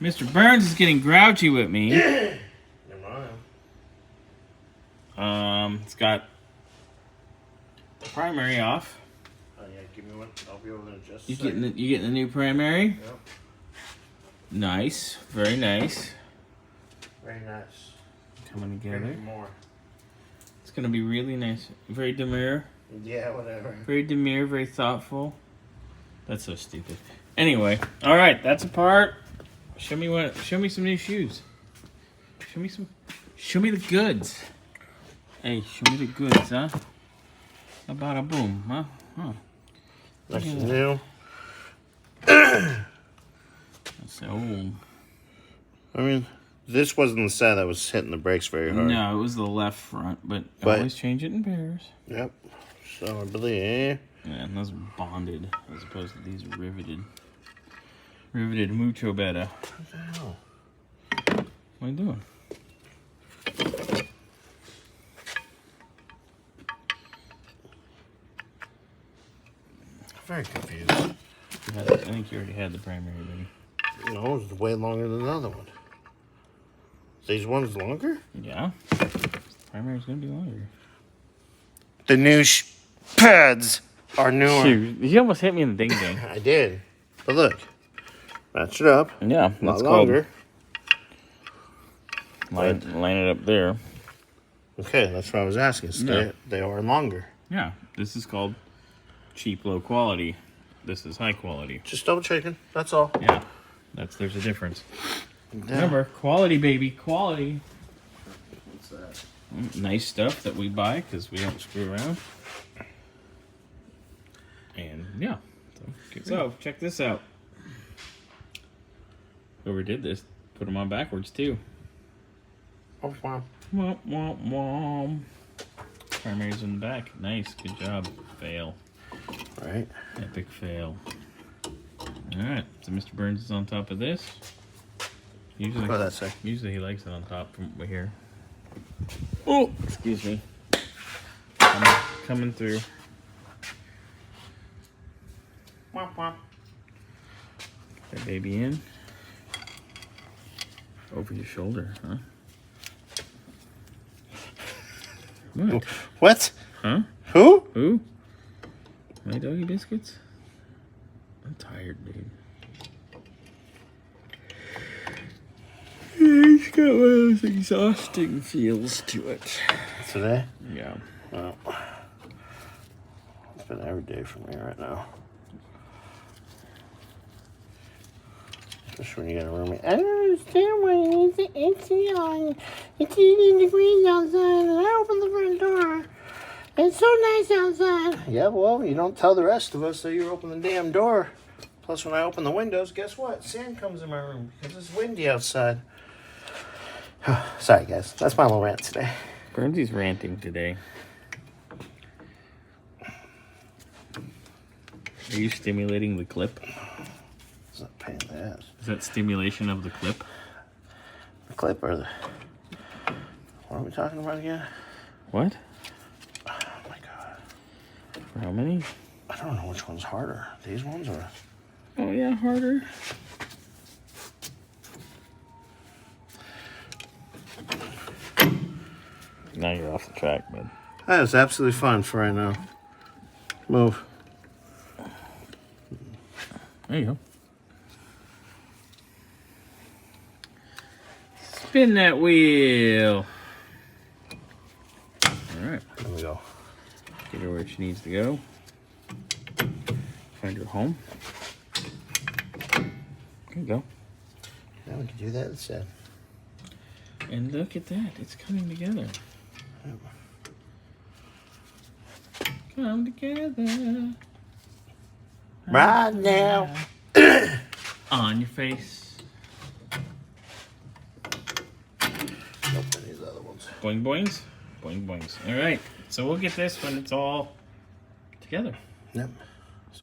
Mr. Burns is getting grouchy with me. Never mind. It's got the primary off. Oh yeah, give me one. I'll be over there in just a You second. getting the new primary? Yep. Nice, very nice. Very nice. Coming together. Maybe more. It's gonna be really nice. Very demure. Yeah, whatever. Very demure, very thoughtful. That's so stupid. Anyway, all right, that's apart. Show me some new shoes. Show me the goods. Hey, show me the goods, huh? How about a boom, huh? Nice and new. That's old. I mean, this wasn't the side that was hitting the brakes very hard. No, it was the left front, but always change it in pairs. Yep. So I believe. Yeah, and those are bonded as opposed to these riveted. Riveted mucho better. What the hell? What are you doing? I'm very confused. I think you already had the primary, buddy. No, it's way longer than the other one. These ones longer? Yeah. Primary's gonna be longer. The new pads are newer. Shoot, you almost hit me in the ding ding. I did. But look. Match it up. Yeah, A lot that's longer. Line it up there. Okay, that's what I was asking. So Yeah. they are longer. Yeah, this is called cheap, low quality. This is high quality. Just double checking. That's all. Yeah, there's a difference. Yeah. Remember, quality, baby, quality. What's that? Nice stuff that we buy because we don't screw around. And yeah, so check this out. Whoever did this put them on backwards too. Oh, wow. Womp womp womp. Primaries in the back. Nice, good job. Fail. Right. Epic fail. Alright, so Mr. Burns is on top of this. Usually, What did that say? Usually he likes it on top from over here. Oh, excuse me. Coming through. Womp womp. That baby in. Over your shoulder, huh? What? What? Huh? Who? Who? My doggy biscuits? I'm tired, dude. He's got one of those exhausting feels to it. Today? Yeah. Well, it's been every day for me right now. Especially when you got a roommate. I don't understand why it's 80 degrees outside and I open the front door. It's so nice outside. Yeah, well, you don't tell the rest of us that you open the damn door. Plus, when I open the windows, guess what? Sand comes in my room because it's windy outside. Sorry, guys. That's my little rant today. Burnsy's ranting today. Are you stimulating the clip? It's not a pain in the ass. Is that stimulation of the clip? The clip or the... What are we talking about again? What? Oh, my God. For how many? I don't know which one's harder. These ones or... Oh, yeah, harder. Now you're off the track, bud. That is absolutely fine for right now. Move. There you go. Spin that wheel. All right. There we go. Get her where she needs to go. Find her home. There you go. Now we can do that instead. And look at that. It's coming together. Come together. Right now. On your face. Nope, these other ones. Boing boings. Boing boings. All right. So we'll get this when it's all together. Yep.